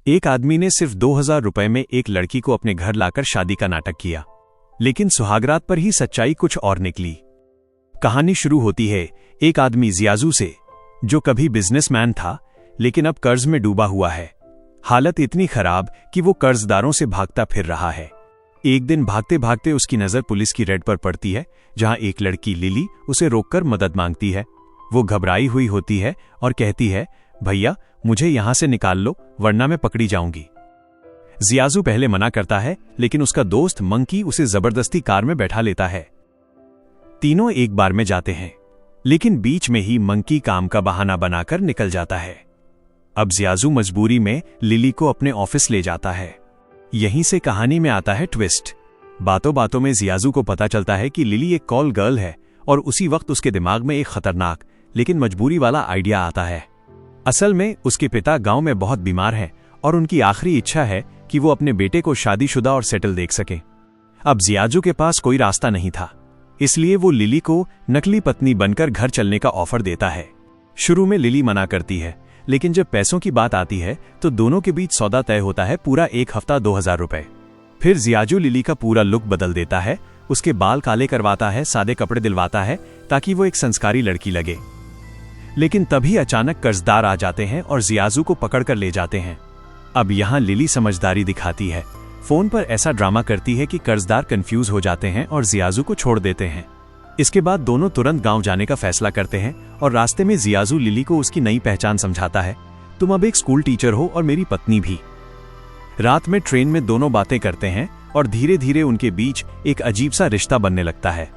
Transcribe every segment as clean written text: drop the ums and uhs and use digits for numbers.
एक आदमी ने सिर्फ 2000 रुपए में एक लड़की को अपने घर लाकर शादी का नाटक किया, लेकिन सुहागरात पर ही सच्चाई कुछ और निकली। कहानी शुरू होती है एक आदमी जियाजू से, जो कभी बिजनेसमैन था लेकिन अब कर्ज में डूबा हुआ है। हालत इतनी खराब कि वो कर्जदारों से भागता फिर रहा है। एक दिन भागते भागते उसकी नजर पुलिस की रेड पर पड़ती है, जहां एक लड़की लिली उसे रोककर मदद मांगती है। वो घबराई हुई होती है और कहती है, भैया मुझे यहां से निकाल लो वरना मैं पकड़ी जाऊंगी। जियाजू पहले मना करता है, लेकिन उसका दोस्त मंकी उसे जबरदस्ती कार में बैठा लेता है। तीनों एक बार में जाते हैं, लेकिन बीच में ही मंकी काम का बहाना बनाकर निकल जाता है। अब जियाजू मजबूरी में लिली को अपने ऑफिस ले जाता है। यहीं से कहानी में आता है ट्विस्ट। बातों बातों में जियाजू को पता चलता है कि लिली एक कॉल गर्ल है, और उसी वक्त उसके दिमाग में एक खतरनाक लेकिन मजबूरी वाला आइडिया आता है। असल में उसके पिता गांव में बहुत बीमार हैं और उनकी आखिरी इच्छा है कि वो अपने बेटे को शादीशुदा और सेटल देख सकें। अब जियाजू के पास कोई रास्ता नहीं था, इसलिए वो लिली को नकली पत्नी बनकर घर चलने का ऑफर देता है। शुरू में लिली मना करती है, लेकिन जब पैसों की बात आती है तो दोनों के बीच सौदा तय होता है, पूरा एक हफ्ता 2000 रुपए। फिर जियाजू लिली का पूरा लुक बदल देता है, उसके बाल काले करवाता है, सादे कपड़े दिलवाता है ताकि वो एक संस्कारी लड़की लगे। लेकिन तभी अचानक कर्जदार आ जाते हैं और जियाजू को पकड़कर ले जाते हैं। अब यहाँ लिली समझदारी दिखाती है, फोन पर ऐसा ड्रामा करती है कि कर्जदार कंफ्यूज हो जाते हैं और जियाजू को छोड़ देते हैं। इसके बाद दोनों तुरंत गांव जाने का फैसला करते हैं और रास्ते में जियाजू लिली को उसकी नई पहचान समझाता है, तुम अब एक स्कूल टीचर हो और मेरी पत्नी भी। रात में ट्रेन में दोनों बातें करते हैं और धीरे धीरे उनके बीच एक अजीब सा रिश्ता बनने लगता है।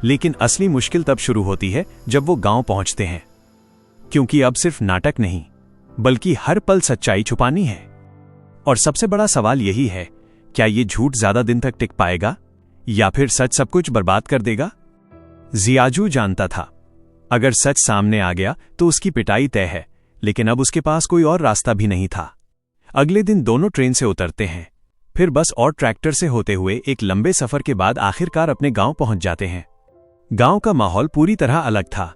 लेकिन असली मुश्किल तब शुरू होती है जब वो गांव पहुंचते हैं, क्योंकि अब सिर्फ नाटक नहीं बल्कि हर पल सच्चाई छुपानी है। और सबसे बड़ा सवाल यही है, क्या ये झूठ ज्यादा दिन तक टिक पाएगा या फिर सच सब कुछ बर्बाद कर देगा? जियाजू जानता था अगर सच सामने आ गया तो उसकी पिटाई तय है, लेकिन अब उसके पास कोई और रास्ता भी नहीं था। अगले दिन दोनों ट्रेन से उतरते हैं, फिर बस और ट्रैक्टर से होते हुए एक लंबे सफर के बाद आखिरकार अपने गांव पहुंच जाते हैं। गांव का माहौल पूरी तरह अलग था।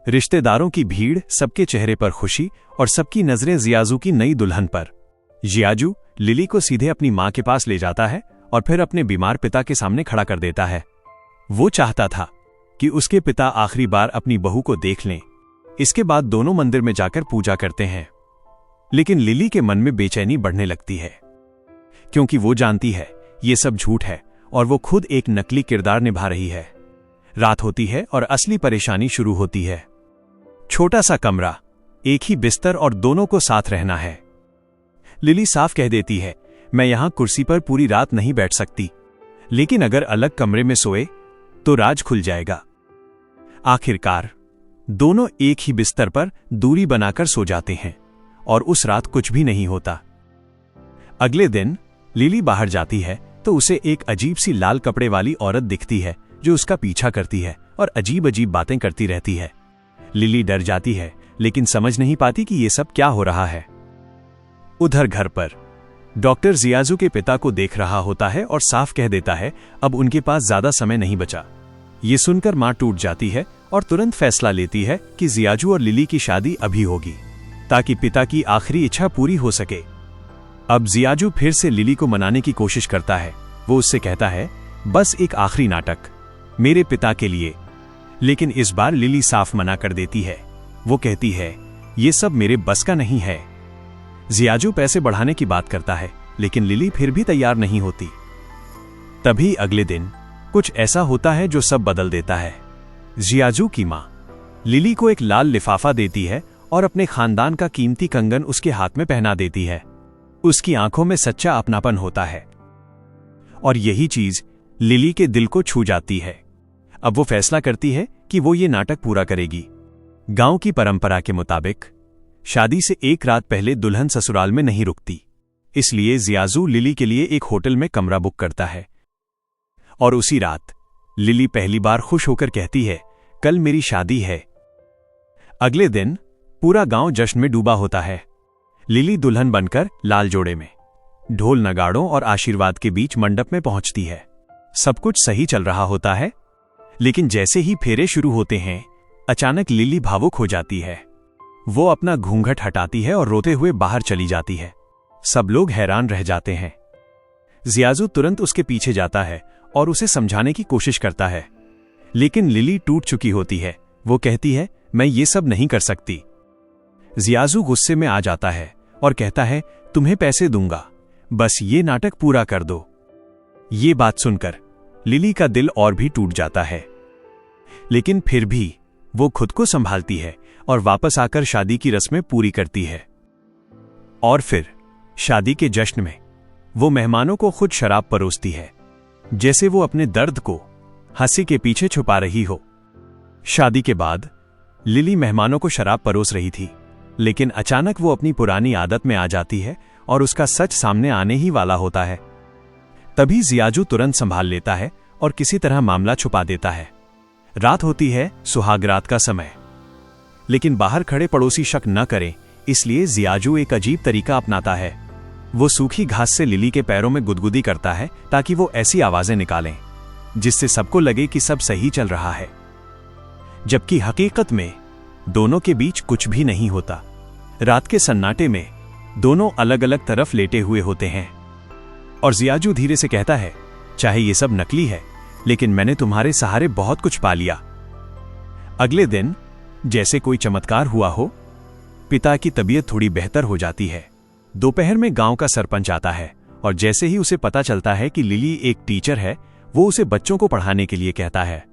रिश्तेदारों की भीड़, सबके चेहरे पर खुशी और सबकी नजरें जियाजू की नई दुल्हन पर। जियाजू लिली को सीधे अपनी मां के पास ले जाता है और फिर अपने बीमार पिता के सामने खड़ा कर देता है। वो चाहता था कि उसके पिता आखिरी बार अपनी बहू को देख लें। इसके बाद दोनों मंदिर में जाकर पूजा करते हैं, लेकिन लिली के मन में बेचैनी बढ़ने लगती है, क्योंकि वो जानती है ये सब झूठ है और वो खुद एक नकली किरदार निभा रही है। रात होती है और असली परेशानी शुरू होती है। छोटा सा कमरा, एक ही बिस्तर और दोनों को साथ रहना है। लिली साफ कह देती है, मैं यहां कुर्सी पर पूरी रात नहीं बैठ सकती, लेकिन अगर अलग कमरे में सोए तो राज खुल जाएगा। आखिरकार दोनों एक ही बिस्तर पर दूरी बनाकर सो जाते हैं और उस रात कुछ भी नहीं होता। अगले दिन लिली बाहर जाती है तो उसे एक अजीब सी लाल कपड़े वाली औरत दिखती है जो उसका पीछा करती है और अजीब अजीब बातें करती रहती है। लिली डर जाती है, लेकिन समझ नहीं पाती कि ये सब क्या हो रहा है। उधर घर पर डॉक्टर जियाजू के पिता को देख रहा होता है और साफ कह देता है अब उनके पास ज्यादा समय नहीं बचा। ये सुनकर मां टूट जाती है और तुरंत फैसला लेती है कि जियाजू और लिली की शादी अभी होगी, ताकि पिता की आखिरी इच्छा पूरी हो सके। अब जियाजू फिर से लिली को मनाने की कोशिश करता है। वो उससे कहता है, बस एक आखिरी नाटक मेरे पिता के लिए। लेकिन इस बार लिली साफ मना कर देती है। वो कहती है, ये सब मेरे बस का नहीं है। जियाजू पैसे बढ़ाने की बात करता है, लेकिन लिली फिर भी तैयार नहीं होती। तभी अगले दिन कुछ ऐसा होता है जो सब बदल देता है। जियाजू की मां लिली को एक लाल लिफाफा देती है और अपने खानदान का कीमती कंगन उसके हाथ में पहना देती है। उसकी आंखों में सच्चा अपनापन होता है और यही चीज लिली के दिल को छू जाती है। अब वो फैसला करती है कि वो ये नाटक पूरा करेगी। गांव की परंपरा के मुताबिक शादी से एक रात पहले दुल्हन ससुराल में नहीं रुकती, इसलिए जियाजू लिली के लिए एक होटल में कमरा बुक करता है। और उसी रात लिली पहली बार खुश होकर कहती है, कल मेरी शादी है। अगले दिन पूरा गांव जश्न में डूबा होता है। लिली दुल्हन बनकर लाल जोड़े में ढोल नगाड़ों और आशीर्वाद के बीच मंडप में पहुंचती है। सब कुछ सही चल रहा होता है, लेकिन जैसे ही फेरे शुरू होते हैं अचानक लिली भावुक हो जाती है। वो अपना घूंघट हटाती है और रोते हुए बाहर चली जाती है। सब लोग हैरान रह जाते हैं। जियाजू तुरंत उसके पीछे जाता है और उसे समझाने की कोशिश करता है, लेकिन लिली टूट चुकी होती है। वो कहती है, मैं ये सब नहीं कर सकती। जियाजू गुस्से में आ जाता है और कहता है, तुम्हें पैसे दूंगा, बस ये नाटक पूरा कर दो। ये बात सुनकर लिली का दिल और भी टूट जाता है, लेकिन फिर भी वो खुद को संभालती है और वापस आकर शादी की रस्में पूरी करती है। और फिर शादी के जश्न में वो मेहमानों को खुद शराब परोसती है, जैसे वो अपने दर्द को हंसी के पीछे छुपा रही हो। शादी के बाद लिली मेहमानों को शराब परोस रही थी, लेकिन अचानक वो अपनी पुरानी आदत में आ जाती है और उसका सच सामने आने ही वाला होता है। तभी जियाजू तुरंत संभाल लेता है और किसी तरह मामला छुपा देता है। रात होती है, सुहागरात का समय, लेकिन बाहर खड़े पड़ोसी शक न करें इसलिए जियाजू एक अजीब तरीका अपनाता है। वो सूखी घास से लिली के पैरों में गुदगुदी करता है ताकि वो ऐसी आवाजें निकालें जिससे सबको लगे कि सब सही चल रहा है, जबकि हकीकत में दोनों के बीच कुछ भी नहीं होता। रात के सन्नाटे में दोनों अलग अलग तरफ लेटे हुए होते हैं और जियाजू धीरे से कहता है, चाहे ये सब नकली है, लेकिन मैंने तुम्हारे सहारे बहुत कुछ पा लिया। अगले दिन जैसे कोई चमत्कार हुआ हो, पिता की तबीयत थोड़ी बेहतर हो जाती है। दोपहर में गांव का सरपंच आता है और जैसे ही उसे पता चलता है कि लिली एक टीचर है, वो उसे बच्चों को पढ़ाने के लिए कहता है।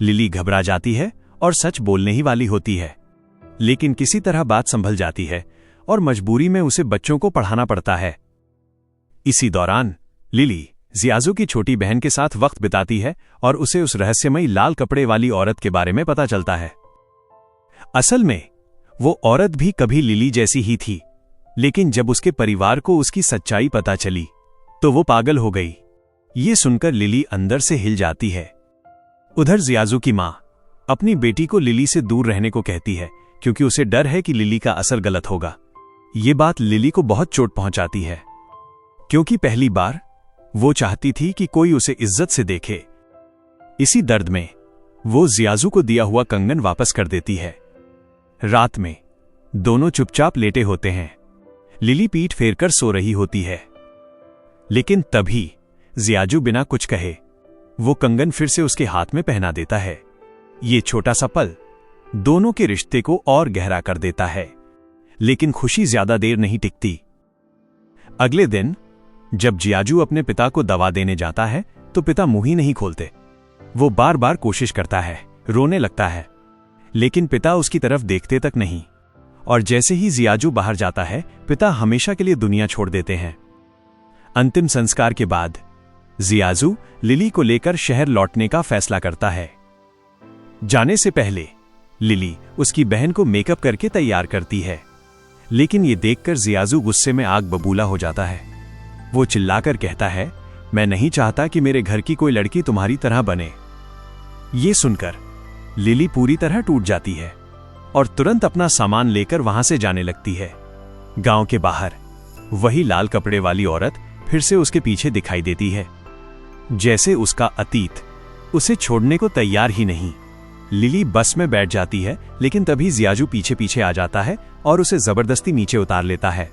लिली घबरा जाती है और सच बोलने ही वाली होती है, लेकिन किसी तरह बात संभल जाती है और मजबूरी में उसे बच्चों को पढ़ाना पड़ता है। इसी दौरान लिली जियाजू की छोटी बहन के साथ वक्त बिताती है और उसे उस रहस्यमयी लाल कपड़े वाली औरत के बारे में पता चलता है। असल में वो औरत भी कभी लिली जैसी ही थी, लेकिन जब उसके परिवार को उसकी सच्चाई पता चली तो वो पागल हो गई। ये सुनकर लिली अंदर से हिल जाती है। उधर जियाजू की मां अपनी बेटी को लिली से दूर रहने को कहती है, क्योंकि उसे डर है कि लिली का असर गलत होगा। ये बात लिली को बहुत चोट पहुंचाती है, क्योंकि पहली बार वो चाहती थी कि कोई उसे इज्जत से देखे। इसी दर्द में वो जियाजू को दिया हुआ कंगन वापस कर देती है। रात में दोनों चुपचाप लेटे होते हैं। लिली पीठ फेरकर सो रही होती है, लेकिन तभी जियाजू बिना कुछ कहे वो कंगन फिर से उसके हाथ में पहना देता है। ये छोटा सा पल दोनों के रिश्ते को और गहरा कर देता है, लेकिन खुशी ज्यादा देर नहीं टिकती। अगले दिन जब जियाजू अपने पिता को दवा देने जाता है तो पिता मुंह ही नहीं खोलते। वो बार बार कोशिश करता है, रोने लगता है, लेकिन पिता उसकी तरफ देखते तक नहीं। और जैसे ही जियाजू बाहर जाता है, पिता हमेशा के लिए दुनिया छोड़ देते हैं। अंतिम संस्कार के बाद जियाजू लिली को लेकर शहर लौटने का फैसला करता है। जाने से पहले लिली उसकी बहन को मेकअप करके तैयार करती है, लेकिन ये देखकर जियाजू गुस्से में आग बबूला हो जाता है। वो चिल्लाकर कहता है, मैं नहीं चाहता कि मेरे घर की कोई लड़की तुम्हारी तरह बने। ये सुनकर लिली पूरी तरह टूट जाती है और तुरंत अपना सामान लेकर वहां से जाने लगती है। गांव के बाहर वही लाल कपड़े वाली औरत फिर से उसके पीछे दिखाई देती है, जैसे उसका अतीत उसे छोड़ने को तैयार ही नहीं। लिली बस में बैठ जाती है, लेकिन तभी जियाजू पीछे पीछे आ जाता है और उसे जबरदस्ती नीचे उतार लेता है।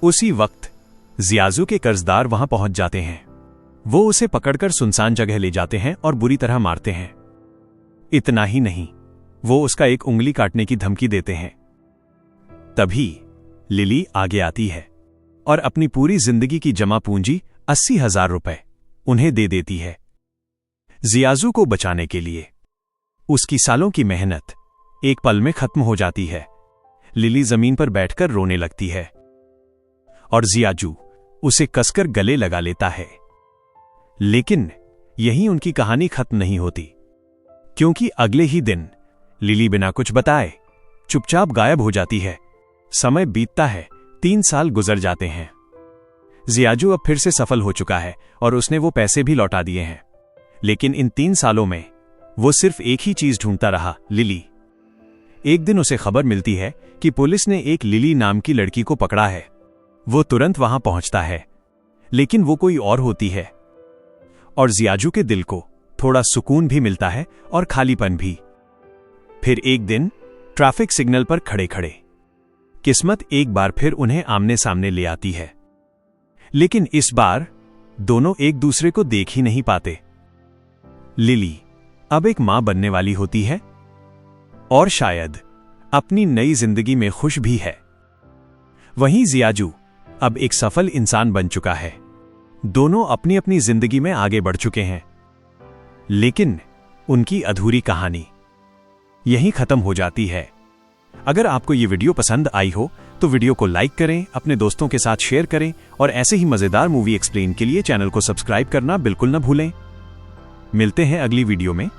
उसी वक्त जियाजू के कर्जदार वहां पहुंच जाते हैं। वो उसे पकड़कर सुनसान जगह ले जाते हैं और बुरी तरह मारते हैं। इतना ही नहीं, वो उसका एक उंगली काटने की धमकी देते हैं। तभी लिली आगे आती है और अपनी पूरी जिंदगी की जमा पूंजी 80,000 रुपए उन्हें दे देती है, जियाजू को बचाने के लिए। उसकी सालों की मेहनत एक पल में खत्म हो जाती है। लिली जमीन पर बैठकर रोने लगती है और जियाजू उसे कसकर गले लगा लेता है। लेकिन यहीं उनकी कहानी खत्म नहीं होती, क्योंकि अगले ही दिन लिली बिना कुछ बताए चुपचाप गायब हो जाती है। समय बीतता है, 3 साल गुजर जाते हैं। जियाजू अब फिर से सफल हो चुका है और उसने वो पैसे भी लौटा दिए हैं, लेकिन इन 3 सालों में वो सिर्फ एक ही चीज ढूंढता रहा, लिली। एक दिन उसे खबर मिलती है कि पुलिस ने एक लिली नाम की लड़की को पकड़ा है। वो तुरंत वहां पहुंचता है, लेकिन वो कोई और होती है और जियाजू के दिल को थोड़ा सुकून भी मिलता है और खालीपन भी। फिर एक दिन ट्रैफिक सिग्नल पर खड़े खड़े किस्मत एक बार फिर उन्हें आमने सामने ले आती है, लेकिन इस बार दोनों एक दूसरे को देख ही नहीं पाते। लिली अब एक मां बनने वाली होती है और शायद अपनी नई जिंदगी में खुश भी है। वहीं जियाजू अब एक सफल इंसान बन चुका है। दोनों अपनी अपनी जिंदगी में आगे बढ़ चुके हैं, लेकिन उनकी अधूरी कहानी यहीं खत्म हो जाती है। अगर आपको ये वीडियो पसंद आई हो तो वीडियो को लाइक करें, अपने दोस्तों के साथ शेयर करें और ऐसे ही मजेदार मूवी एक्सप्लेन के लिए चैनल को सब्सक्राइब करना बिल्कुल न भूलें। मिलते हैं अगली वीडियो में।